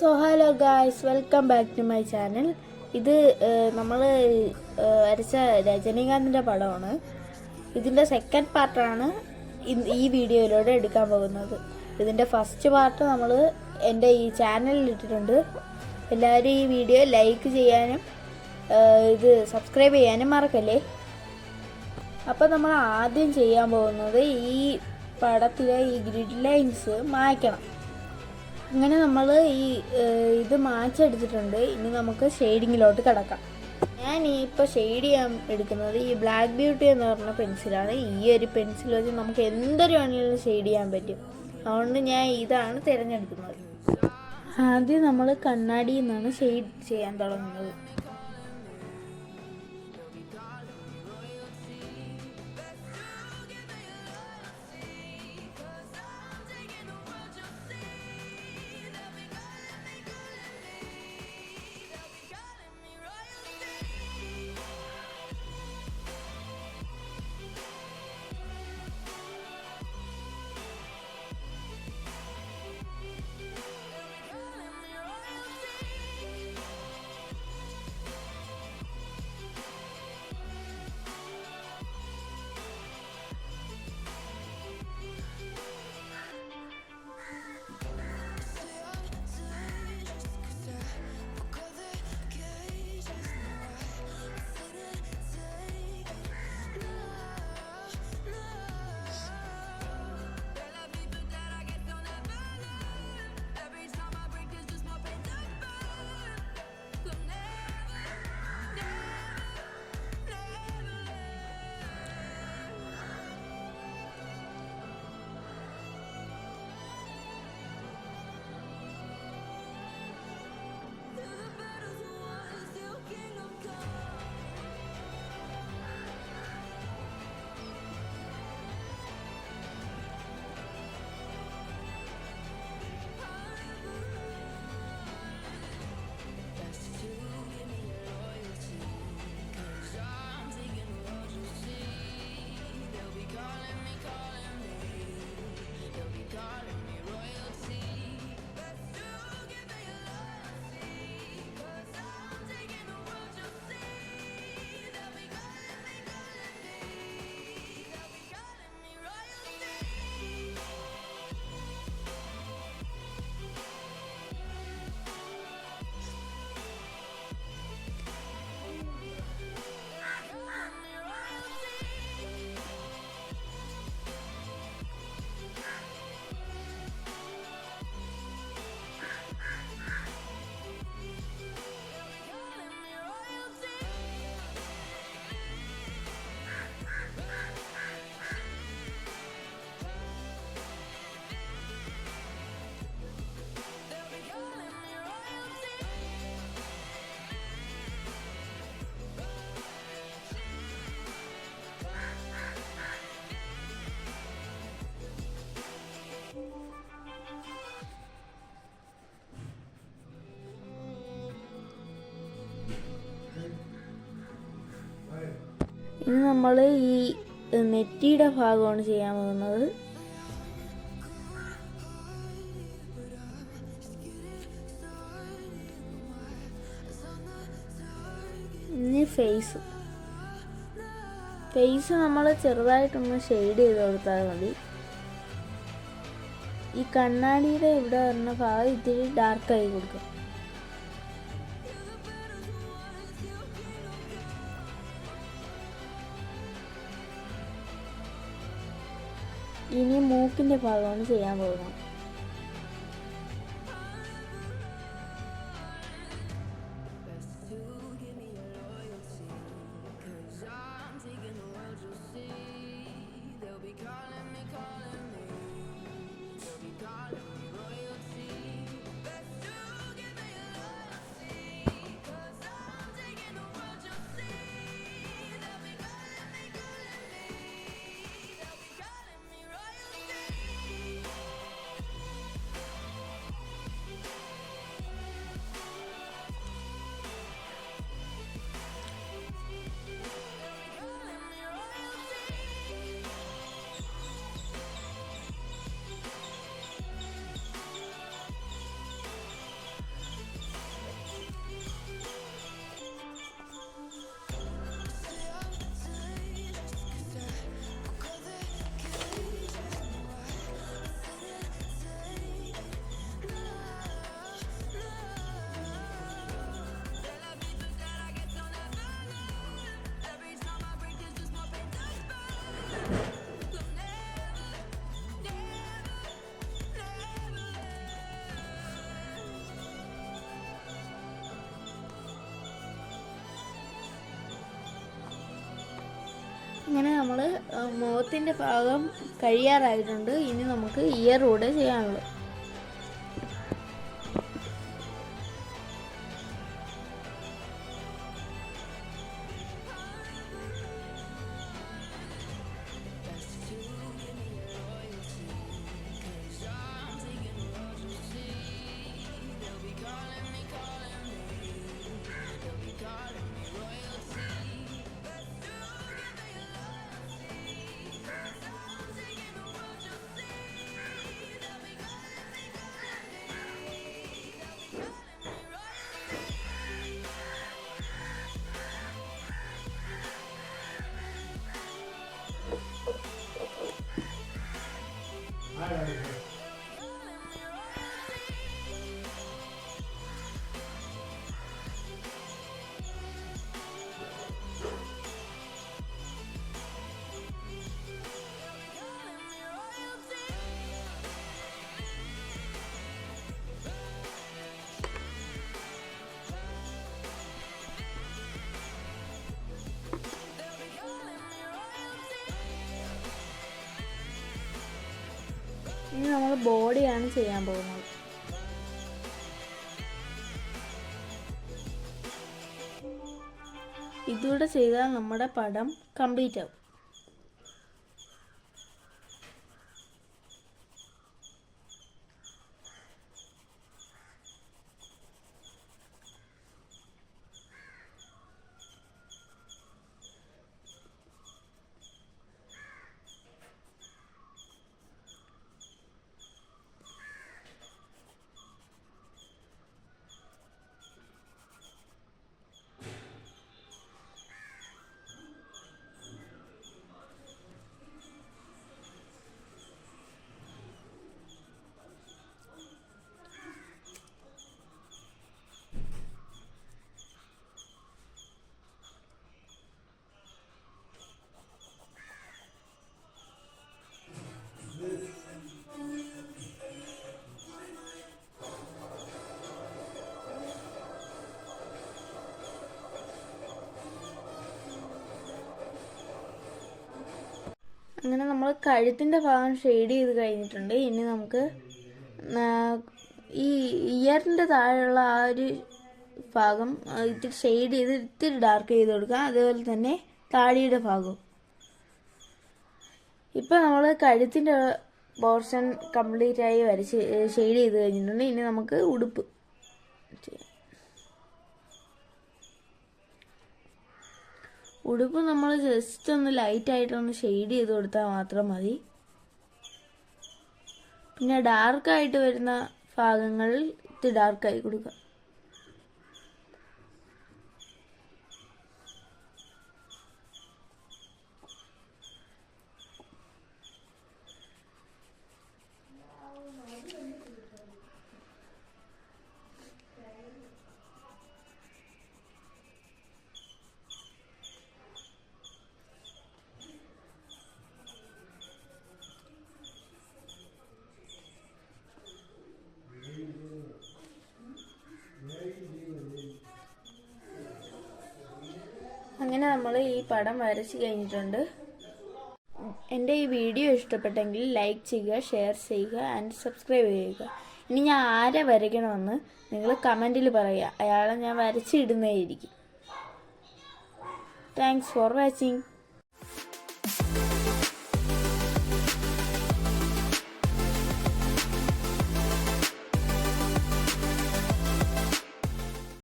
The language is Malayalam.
So hello guys, welcome back to my channel. ഇത് നമ്മൾ വരച്ച രജനീകാന്തിൻ്റെ പടമാണ്. ഇതിൻ്റെ സെക്കൻഡ് പാർട്ടാണ് ഈ വീഡിയോയിലൂടെ എടുക്കാൻ പോകുന്നത്. ഇതിൻ്റെ ഫസ്റ്റ് പാർട്ട് നമ്മൾ എൻ്റെ ഈ ചാനലിൽ ഇട്ടിട്ടുണ്ട്. എല്ലാവരും ഈ വീഡിയോ ലൈക്ക് ചെയ്യാനും ഇത് സബ്സ്ക്രൈബ് ചെയ്യാനും മറക്കല്ലേ. അപ്പോൾ നമ്മൾ ആദ്യം ചെയ്യാൻ പോകുന്നത് ഈ പടത്തിലെ ഈ ഗ്രിഡ് ലൈൻസ് മായ്ക്കണം. അങ്ങനെ നമ്മൾ ഇത് മായ്ച്ചെടുത്തിട്ടുണ്ട്. ഇനി നമുക്ക് ഷെയ്ഡിങ്ങിലോട്ട് കിടക്കാം. ഞാൻ ഇപ്പോൾ ഷെയ്ഡ് ചെയ്യാൻ എടുക്കുന്നത് ഈ ബ്ലാക്ക് ബ്യൂട്ടി എന്ന് പറഞ്ഞ പെൻസിലാണ്. ഈ ഒരു പെൻസിൽ വെച്ച് നമുക്ക് എന്തൊരു വേണമെങ്കിലും ഷെയ്ഡ് ചെയ്യാൻ പറ്റും. അതുകൊണ്ട് ഞാൻ ഇതാണ് തിരഞ്ഞെടുക്കുന്നത്. ആദ്യം നമ്മൾ കണ്ണാടിയിൽ നിന്നാണ് ഷെയ്ഡ് ചെയ്യാൻ തുടങ്ങുന്നത്. ഇനി നമ്മൾ ഈ നെറ്റിയുടെ ഭാഗമാണ് ചെയ്യാൻ പോകുന്നത്. ഇനി ഫേസ് നമ്മൾ ചെറുതായിട്ടൊന്ന് ഷെയ്ഡ് ചെയ്ത് കൊടുത്താൽ മതി. ഈ കണ്ണാടിയുടെ ഇവിടെ വരുന്ന ഭാഗം ഇത്തിരി ഡാർക്കായി കൊടുക്കും. ഇനി മൂക്കിൻ്റെ ഭാഗമാണ് ചെയ്യാൻ പോകുന്നത്. അങ്ങനെ നമ്മൾ മുഖത്തിൻ്റെ ഭാഗം കഴിയാറായിട്ടുണ്ട്. ഇനി നമുക്ക് ഇയർ കൂടെ ചെയ്യാനുള്ളൂ. ഇനി നമ്മൾ ബോഡിയാണ് ചെയ്യാൻ പോകുന്നത്. ഇതുകൂടെ ചെയ്താൽ നമ്മുടെ പടം കംപ്ലീറ്റ് ആവും. അങ്ങനെ നമ്മൾ കഴുത്തിൻ്റെ ഭാഗം ഷെയ്ഡ് ചെയ്ത് കഴിഞ്ഞിട്ടുണ്ട്. ഇനി നമുക്ക് ഈ ഇയറിൻ്റെ താഴെയുള്ള ആ ഒരു ഭാഗം ഇത്തിരി ഷെയ്ഡ് ചെയ്ത് ഇത്തിരി ഡാർക്ക് ചെയ്ത് കൊടുക്കാം. അതുപോലെ തന്നെ താടിയുടെ ഭാഗവും. ഇപ്പം നമ്മൾ കഴുത്തിൻ്റെ പോർഷൻ കംപ്ലീറ്റ് ആയി വരച്ച് ഷെയ്ഡ് ചെയ്ത് കഴിഞ്ഞിട്ടുണ്ട്. ഇനി നമുക്ക് ഉടുപ്പ് ചെയ്യാം. ഉടുപ്പ് നമ്മൾ ജസ്റ്റ് ഒന്ന് ലൈറ്റായിട്ടൊന്ന് ഷെയ്ഡ് ചെയ്ത് കൊടുത്താൽ മാത്രം മതി. പിന്നെ ഡാർക്കായിട്ട് വരുന്ന ഭാഗങ്ങളിൽ ഇത് ഡാർക്കായി കൊടുക്കുക. അങ്ങനെ നമ്മൾ ഈ പടം വരച്ച് കഴിഞ്ഞിട്ടുണ്ട്. എൻ്റെ ഈ വീഡിയോ ഇഷ്ടപ്പെട്ടെങ്കിൽ ലൈക്ക് ചെയ്യുക, ഷെയർ ചെയ്യുക ആൻഡ് സബ്സ്ക്രൈബ് ചെയ്യുക. ഇനി ഞാൻ ആരെ വരയ്ക്കണമെന്ന് നിങ്ങൾ കമൻറ്റിൽ പറയുക. അയാളെ ഞാൻ വരച്ചിടുന്നതായിരിക്കും. Thanks for watching.